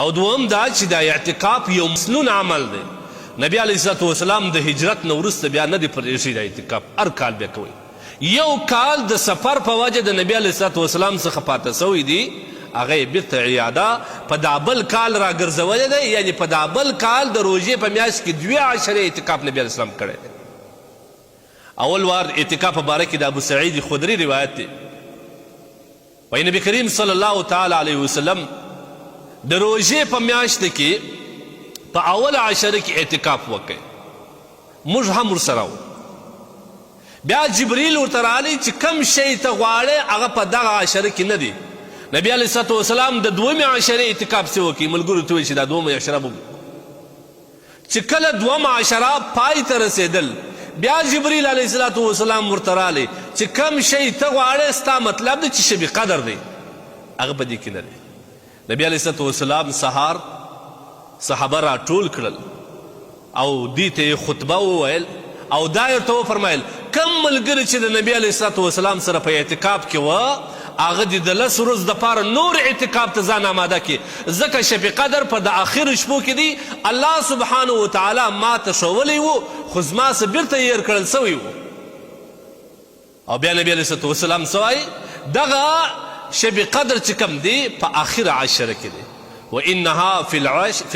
او دوم دا چې دا اعتکاف یو مسنون عمل دی. نبی علیه الصلاة والسلام د هجرت نه وروسته بیا نه دی پرېښی دا اعتکاف، هر کال بیا کوئ. یو کال د سفر په وجه د نبی علیه الصلاة والسلام څخه پاته سوی دی، هغه یې بیرته عیاده په دا بل کال راګرځولی دی، یعنې په دا بل کال د روژې په میاشت کې 2 عشرې اعتکاف نبی علیه السلام کړی دی. اول وار اعتکاف په باره کې د ابو سعید خدري روایت دی، وایي نبی کریم صلی الله تعالی علیه وسلم د روژې په میاشت کې په اول عشره کې اعتکاف وکړ، موږ هم ورسره وو. بیا جبریل ورته راغلی چې کم شی ته غواړې هغه په دغه عشره کې نه دی. نبی علیه الصلاة والسلام د 2 عشرې اعتکاف څه وکړي، ملګرو ته وایي چې دا 2 عشره به چې کله 2 عشره پای ته رسېدل، بیا جبریل علیه الصلاة والسلام ورته راغلی چې کم شی ته غواړې ستا مطلب دی چې شب قدر دی، هغه په دې کې نه دی. نبی علیه الصلاة والسلام سهار صحابه راټول کړل او دې ته خطبه وویل او دا یې ورته وفرمایل کم ملګري چې د نبی علیه الصلاة والسلام سره په اعتکاف کې وه، هغه دې د 10 ورځو دپاره نور اعتکاف ته ځان آماده کړي، ځکه شب قدر په د آخرو شپو کې دی. الله سبحانه وتعالی ما ته ښوولی و، خو زما څه بیرته هیر کړل سوی و. او بیا نبی علیه الصلاة والسلام څه وایي، دغه شب قدر چې کوم دی په آخر عشره کې دی، وانها فی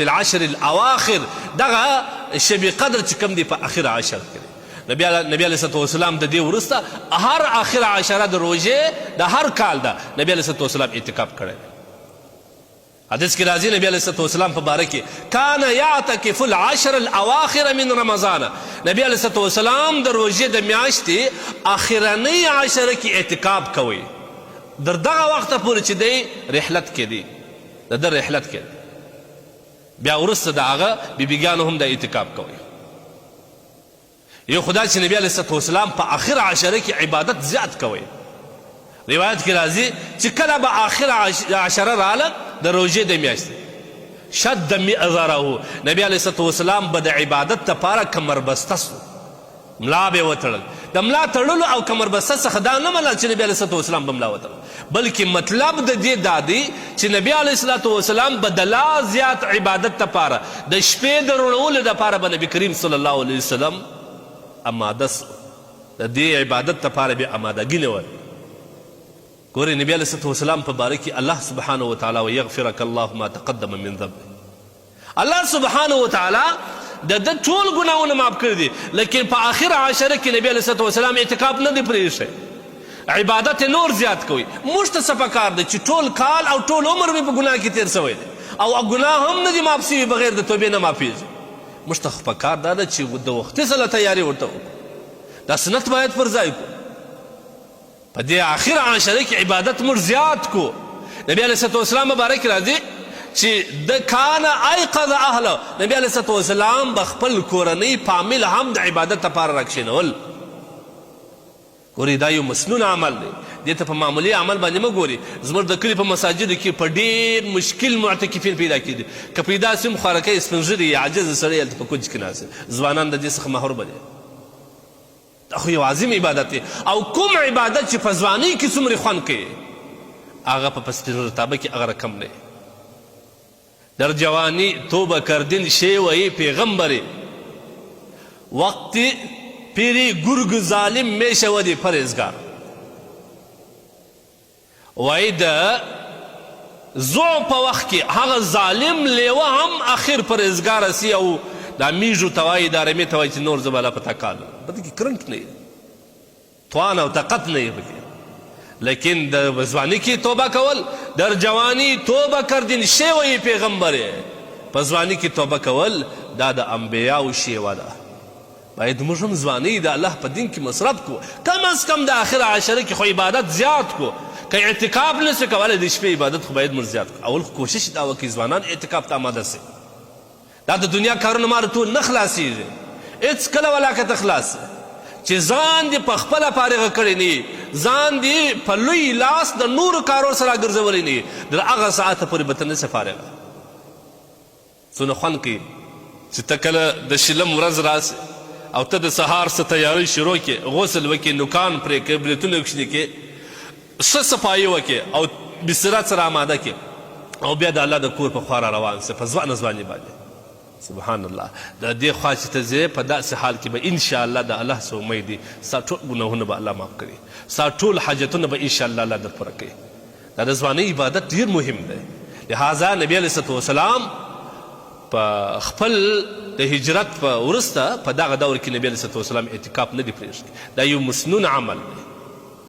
العشر الاواخر، دغه شب قدر چې کوم دی په آخر عشره کې دی. نبی علیه الصلاة والسلام د دې وروسته هر آخر عشره د روژې د هر کال ده نبی علیه الصلاة والسلام اعتکاف کړی. حدیث کې راځي نبی علیه الصلاة والسلام په باره کې کان یعتکف العشر الاواخر من رمضان، نبی علیه الصلاة والسلام د روژې د میاشتې آخرنۍ عشره کې اعتکاف کوي، در دغه وخته پورې چې دی رحلت کې دی، د ده رحلت کې دی. بیا وروسته د هغه بیبیګانو هم د اعتکاف کوي. یو خدا چې نبی علیه الصلاة والسلام په آخر عشره کې عبادت زیات کوي. روایت کې راځي چې کله به آخر عشره راله د روژې د میاشتې، شد مئزره، نبی علیه الصلاة والسلام به د عبادت دپاره کمربسته سو، ملا به یې وتړل. د ملا تړلو او کمربسته څخه دا نه منل چې نبی علیه الصلاة والسلام به ملا وتړل، بلکې مطلب د دې دا دی چې نبی علیه الصلاة والسلام به د لا زیات عبادت دپاره د شپې د روڼولو دپاره به نبی کریم صلی الله علیه وسلم اماده سو، د دې عبادت دپاره به امادګي نه وه. ګورئ نبی علیه الصلاة والسلام په باره کې الله سبحانه وتعالی ویغفرک الله ما تقدم من ذنبه، الله سبحانه وتعالی د ده ټول ګناهونه معاف کړي دي، لیکن په آخر عشره کې نبی علیه الصلاة والسلام اعتکاف نه دی پرېښی، عبادت نور زیات کوي. موږ ته څه پکار دی چې ټول کال او ټول عمر مې په ګناه کې تېر سوی دی او ګناه هم نه دي معاف سوي بغیر د توبې نه معافېږي. موږ ته خو پکار دا ده چې د وختي سره تیاري ورته وکړو، دا سنت باید پر ځای کړو. په دې آخر عشره کې عبادت موږ زیات کو. نبی علیه الصلاة والسلام مبارک راځي چې د کان ایقظ اهله، نبی علیه الصلاة والسلام به خپل کورنۍ فامیل هم د عبادت لپاره راکښېنول. ګورئ دا یو مسنون عمل دی، دې ته په معمولي عمل باندې مه ګوري. زموږ د کلي په مساجدو کې په ډېر مشکل معتکفین پیدا کېدي، که پیدا سي هم خوارکی سپین ږیري عاجز سړی هلته په کوچ کې ناست، ځوانان د دې څخه محرومه دي. دا خو یو عظیم عبادت دی، او کوم عبادت چې په ځوانۍ کې څومره خوند کوي هغه په سپین رتابه کې هغه رقم دی. در جوانی توبه کردن شیوه پیغمبری، وقتی پیری گرگ ظالم می شودی پرهیزگار. وای د زوع په وخت کې هغه ظالم لیوه هم آخر پرهیزګار سی، او دا میژو ته وایي دا رمې ته وایي چې نور زه به لا په تا کار په دې کې کرنک نه وي، توان او طاقت نه وي پکې. لیکن در ځواني کې توبه کول، در جوانی توبه کردن شیوه پیغمبر، په ځواني کې توبه کول دا د انبیاو شیوه ده. باید موږ هم ځواني د الله په دین کې مصرف کو، کم از کم د آخر عشره کې خو عبادت زیات کو. که اعتکاف نسو کولی د شپې عبادت خو باید موږ زیات کو. اول خو کوشش دا وکړي ځوانان اعتکاف ته آماده سي. دا د دنیا کارونه ما ټول نه خلاصېږي، هېڅ کله ولاکته خلاص چې ځان دې په خپله فارغه کړی نه، ځان دې په لوی لاس د نورو کارو سره ګرځولی نه، د هغه ساعته پورې به ته نسې فارغه. څونه خوند کوي چې ته کله د شلم ورځ راسې او ته د سهار څه تیاری شروع کړې، غسل وکړې، نوکان پرې کړې، بریتونه وکښلې کړې، ښه صفایي وکړې او بسترات سره آماده کړې، او بیا د الله د کور په خوا را روان سه په ځوانه ځواني باندې سبحان الله د دې خوا چې ته ځې په داسې حال کې به انشاءالله د الله څه امید دی ستا ټول ګناهونه به الله معاف کړي ستا ټول حاجتونه به انشاءالله الله در پوره کوي دا د ځوانۍ عبادت ډېر مهم دی لهذا نبی علیه الصلوة والسلام په خپل د هجرت په وروسته په دغه دور کې نبی علیه الصلوة والسلام اعتکاف نه دی پرېښی دا یو مسنون عمل دی